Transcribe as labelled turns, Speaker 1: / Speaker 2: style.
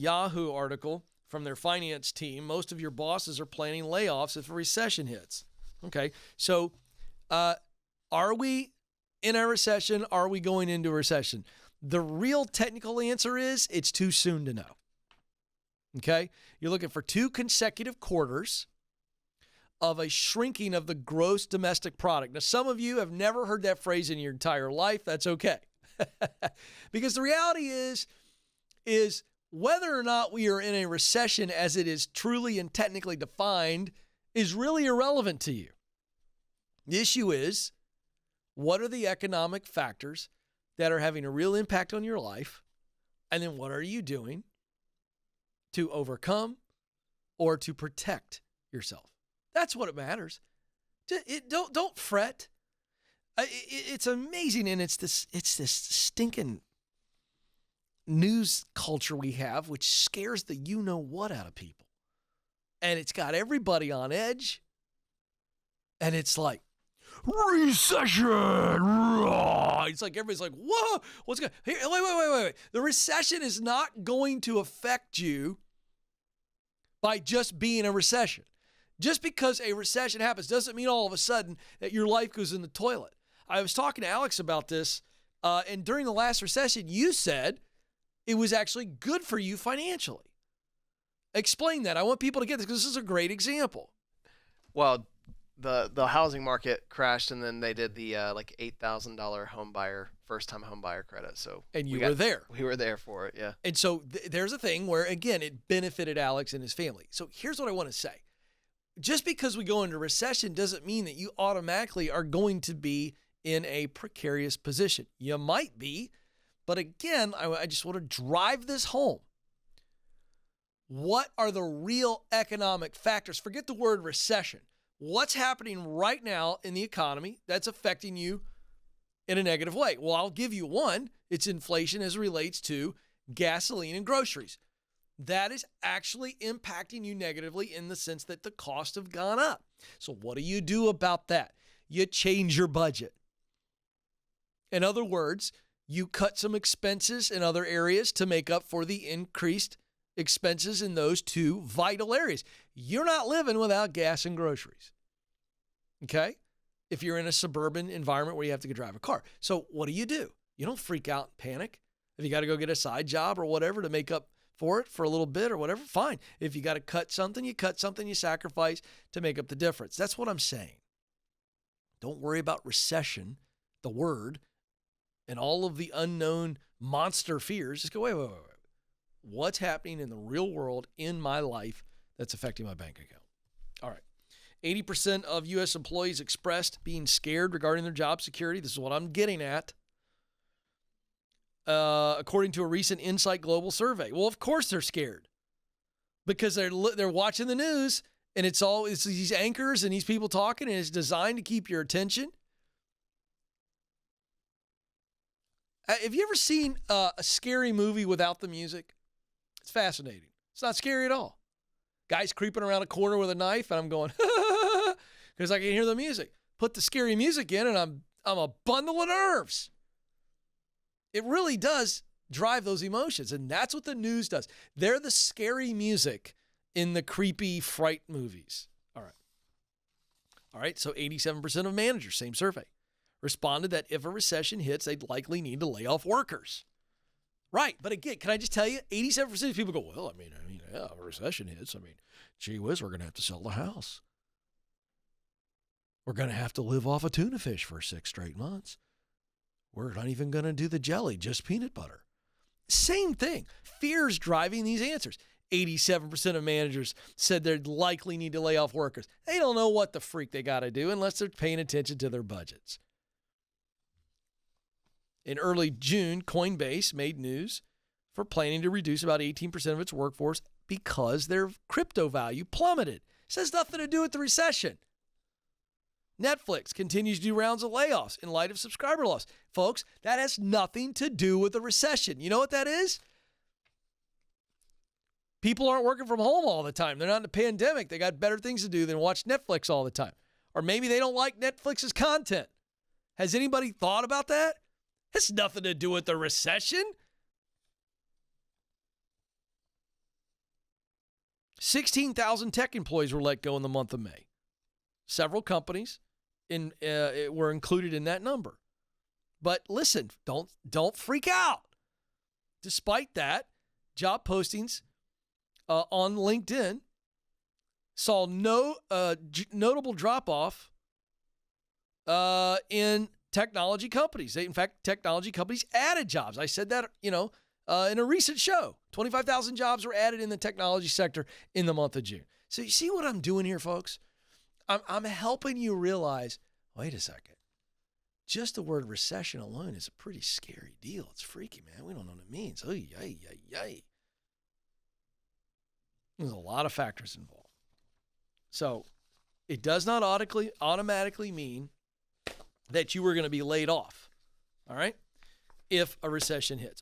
Speaker 1: Yahoo article from their finance team. Most of your bosses are planning layoffs if a recession hits. Okay, so are we in a recession? Are we going into a recession? The real technical answer is it's too soon to know. Okay, you're looking for 2 consecutive quarters of a shrinking of the gross domestic product. Now, some of you have never heard that phrase in your entire life. That's okay. Because the reality is whether or not we are in a recession as it is truly and technically defined is really irrelevant to you. The issue is, what are the economic factors that are having a real impact on your life? And then what are you doing to overcome or to protect yourself? That's what it matters. Don't fret. It's amazing, and it's this stinking news culture we have, which scares the you-know-what out of people. And it's got everybody on edge. And it's like, recession! It's like everybody's like, whoa, what's going on? Here, wait. The recession is not going to affect you by just being a recession. Just because a recession happens doesn't mean all of a sudden that your life goes in the toilet. I was talking to Alex about this, and during the last recession, you said it was actually good for you financially. Explain that. I want people to get this because this is a great example.
Speaker 2: Well, the housing market crashed, and then they did the like $8,000 first-time home buyer credit. So
Speaker 1: and you were there.
Speaker 2: We were there for it, yeah.
Speaker 1: And so there's a thing where, again, it benefited Alex and his family. So here's what I want to say. Just because we go into recession doesn't mean that you automatically are going to be in a precarious position. You might be, but again, I just want to drive this home. What are the real economic factors? Forget the word recession. What's happening right now in the economy that's affecting you in a negative way? Well, I'll give you one. It's inflation as it relates to gasoline and groceries. That is actually impacting you negatively in the sense that the costs have gone up. So what do you do about that? You change your budget. In other words, you cut some expenses in other areas to make up for the increased expenses in those 2 vital areas. You're not living without gas and groceries. Okay? If you're in a suburban environment where you have to drive a car. So what do? You don't freak out and panic. If you got to go get a side job or whatever to make up for it for a little bit or whatever, fine. If you got to cut something, you sacrifice to make up the difference. That's what I'm saying. Don't worry about recession, the word, and all of the unknown monster fears. Just go, wait. What's happening in the real world in my life that's affecting my bank account? All right. 80% of U.S. employees expressed being scared regarding their job security. This is what I'm getting at. According to a recent Insight Global survey. Well, of course they're scared because they're watching the news and it's these anchors and these people talking and it's designed to keep your attention. Have you ever seen a scary movie without the music? It's fascinating. It's not scary at all. Guy's creeping around a corner with a knife and I'm going, because I can hear the music. Put the scary music in and I'm a bundle of nerves. It really does drive those emotions, and that's what the news does. They're the scary music in the creepy fright movies. All right, so 87% of managers, same survey, responded that if a recession hits, they'd likely need to lay off workers. Right, but again, can I just tell you, 87% of people go, well, I mean, yeah, a recession hits. Gee whiz, we're going to have to sell the house. We're going to have to live off a tuna fish for 6 straight months. We're not even going to do the jelly, just peanut butter. Same thing. Fear's driving these answers. 87% of managers said they'd likely need to lay off workers. They don't know what the freak they got to do unless they're paying attention to their budgets. In early June, Coinbase made news for planning to reduce about 18% of its workforce because their crypto value plummeted. This has nothing to do with the recession. Netflix continues to do rounds of layoffs in light of subscriber loss. Folks, that has nothing to do with the recession. You know what that is? People aren't working from home all the time. They're not in a pandemic. They got better things to do than watch Netflix all the time. Or maybe they don't like Netflix's content. Has anybody thought about that? It has nothing to do with the recession. 16,000 tech employees were let go in the month of May. Several companies were included in that number. But listen, don't freak out. Despite that, job postings on LinkedIn saw no notable drop-off in technology companies. In fact, technology companies added jobs. I said that, in a recent show. 25,000 jobs were added in the technology sector in the month of June. So you see what I'm doing here, folks? I'm helping you realize, wait a second. Just the word recession alone is a pretty scary deal. It's freaky, man. We don't know what it means. Oy, yay, yay, yay. There's a lot of factors involved. So it does not automatically mean that you are going to be laid off, all right, if a recession hits.